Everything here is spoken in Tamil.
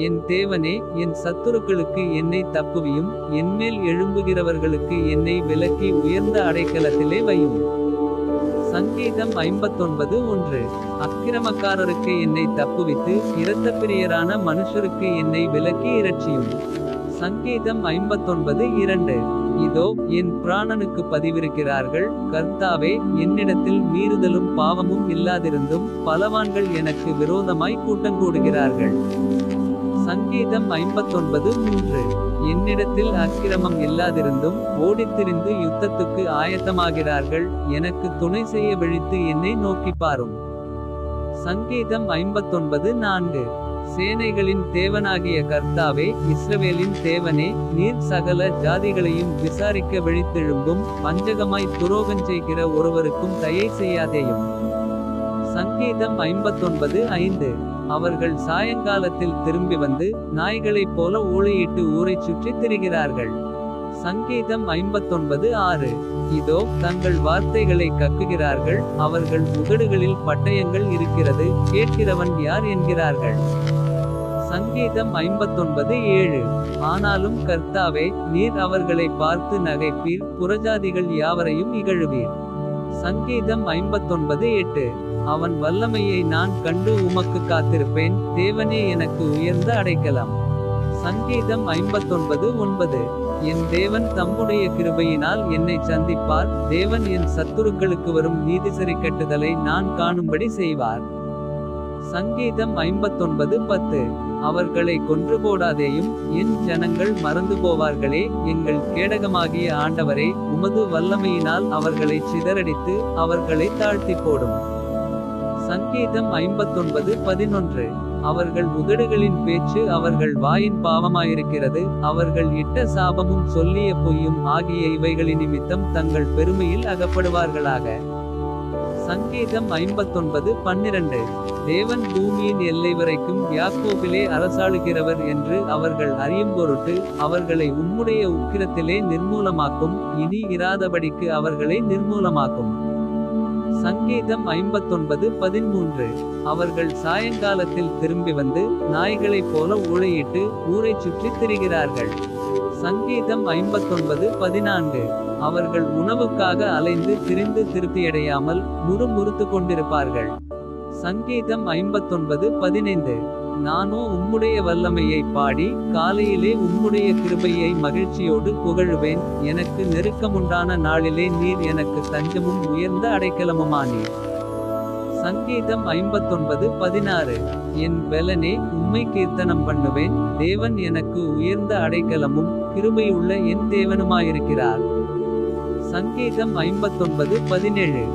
என் தேவனே, என் சத்துருக்களுக்கு என்னை தப்புவியும். என்மேல் எழும்புகிறவர்களுக்கு என்னை விலக்கி உயர்ந்த அடைக்கலத்திலே வையும். சங்கீதம் 59:1. அக்கிரமக்காரருக்கு என்னை தப்புவித்து இரத்தப்பிரியரான மனுஷருக்கு என்னை விலக்கி இரட்சியும். சங்கீதம் 59:2. இதோ என் பிராணனுக்கு பதிவிருக்கிறார்கள். கர்த்தாவே, என்னிடத்தில் மீறுதலும் பாவமும் இல்லாதிருந்தும் பலவான்கள் எனக்கு விரோதமாய் கூட்டங்கூடுகிறார்கள். சங்கீதம் 59:3. என்னிடத்தில் அக்கிரமம் இல்லாதிருந்தும் ஓடித்திரிந்து யுத்தத்துக்கு ஆயத்தமாகிறார்கள். எனக்கு துணை செய்ய விழித்து என்னை நோக்கி பாரும். சங்கீதம் 59:4. சேனைகளின் தேவனாகிய கர்த்தாவே, இஸ்ரவேலின் தேவனே, நீர் சகல ஜாதிகளையும் விசாரிக்க விழித்தெழும்பும். வஞ்சகமாய் துரோகஞ்செய்கிற ஒருவருக்கும் தயை செய்யாதேயும். சங்கீதம் 59:5. அவர்கள் சாயங்காலத்தில் திரும்பி வந்து நாய்களைப் போல ஊளையிட்டு ஊரைச் சுற்றி திரிகிறார்கள். சங்கீதம் 59:6. இதோ தங்கள் வார்த்தைகளை கக்குகிறார்கள். அவர்கள் உதடுகளில் பட்டயங்கள் இருக்கிறது. கேட்கிறவன் யார் என்கிறார்கள். சங்கீதம் 59:7. ஆனாலும் கர்த்தாவே, நீர் அவர்களை பார்த்து நகைப்பீர். புறஜாதிகள் யாவரையும் இகழுவீர். சங்கீதம் 59:8. அவன் வல்லமையை நான் கண்டு உமக்கு காத்திருப்பேன். தேவனே எனக்கு உயர்ந்த அடைக்கலம். சங்கீதம் 59:9. என் தேவன் தம்முடைய கிருபையினால் என்னை சந்திப்பார். தேவன் என் சத்துருக்களுக்கு வரும் நீதிசரி கட்டுதலை நான் காணும்படி செய்வார். சங்கீதம் 59:10. அவர்களை கொன்று போடாதேயும். என் ஜனங்கள் மறந்து போவார்களே. எங்கள் கேடகமாகிய ஆண்டவரே, உமது வல்லமையினால் அவர்களை சிதறடித்து அவர்களை தாழ்த்தி போடும். சங்கீதம் 59:11. அவர்கள் உதடுகளின் பேச்சு அவர்கள் வாயின் பாவமாயிருக்கிறது. அவர்கள் இட்ட சாபமும் சொல்லிய பொய்யும் ஆகிய இவைகளின் நிமித்தம் தங்கள் பெருமையில் அகப்படுவார்களாக. சங்கீதம் 59:12. தேவன் பூமியின் எல்லை வரைக்கும் யாக்கோபிலே அரசாளுகிறவர் என்று அவர்கள் அறியும் பொருட்டு அவர்களை உம்முடைய உக்கிரத்திலே நிர்மூலமாக்கும். இனி இராதபடிக்கு அவர்களை நிர்மூலமாக்கும். சங்கீதம் 59:13. அவர்கள் சாயங்காலத்தில் திரும்பி வந்து நாய்களைப் போல ஊளையிட்டு ஊரைச் சுற்றி திரிகிறார்கள். சங்கீதம் 59:14. அவர்கள் உணவுக்காக அலைந்து திரிந்து திருப்தியடையாமல் முறுமுறுத்து கொண்டிருப்பார்கள். சங்கீதம் 59:15. நானோ உம்முடைய வல்லமையை பாடி காலையிலே உம்முடைய கிருபையை மகிழ்ச்சியோடு புகழுவேன். எனக்கு நெருக்கமுண்டான நாளிலே நீர் எனக்கு தஞ்சமும் உயர்ந்த அடைக்கலமுமானீர். சங்கீதம் 59:16. என் பெலனே, உம்மை கீர்த்தனம் பண்ணுவேன். தேவன் எனக்கு உயர்ந்த அடைக்கலமும் கிருபையுள்ள என் தேவனுமாயிருக்கிறார். சங்கீதம் 59:17.